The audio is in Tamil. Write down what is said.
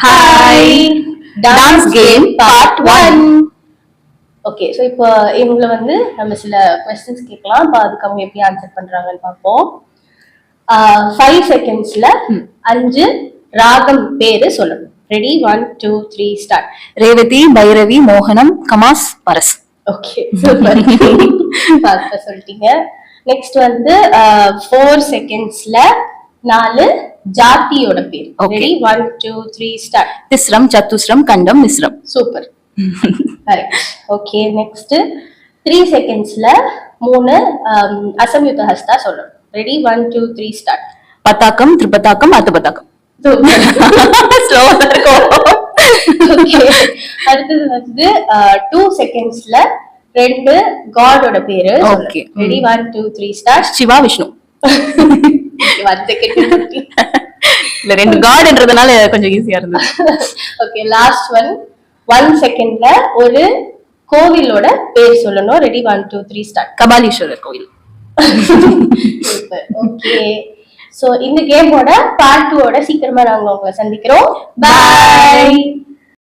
Hi dance game part 1. Okay, so இப்போ இவங்களை வந்து நம்ம சில கொஸ்டின்ஸ் கேட்கலாம். இப்போ அதுக்கு அவங்க எப்படி ஆன்சர் பண்றாங்கன்னு பார்ப்போம். 5 செகண்ட்ஸ்ல 5 ராகம் பேரு சொல்லணும். ரெடி? 1 2 3 ஸ்டார்ட். ரேவதி, பைரவி, மோகனம், கமாஸ், பரஸ். Okay, super. ஃபாஸ்டா சொல்லிட்டீங்க. நெக்ஸ்ட் வந்து 4 செகண்ட்ஸ்ல 4 ஜாதியோட பேர். ரெடி? 1 2 3 ஸ்டார்ட். திஸ்ரம், சத்துஸ்ரம், கண்டம், மிஸ்ரம். Super, correct. ஓகே, நெக்ஸ்ட் 3 செகண்ட்ஸ்ல 3 அசம்யுக்த ஹஸ்தா சொல்லணும். ரெடி? 1 2 3 ஸ்டார்ட். பத்தாக்கம், திரிபதாக்கம், அர்த்தபதாக்கம். ஓகே, அடுத்தது வந்து 2 செகண்ட்ஸ்ல 2 காடோட பேரு. Okay, ready? 1 2 3 start. Shiva, Vishnu. 1 second. இல்ல 2 காட்ன்றதுனால கொஞ்சம் ஈஸியா இருந்தது. Okay, last one. 1 செகண்ட்ல ஒரு கோவிலோட பேர் சொல்லணும். ரெடி? 1 2 3 ஸ்டார்ட். கபாலீஸ்வரர் கோயில். ஓகே, சோ இந்த கேமோட பார்ட் 2 ஓட சீக்கிரமா நாங்க உங்களை சந்திக்கிறோம். பை.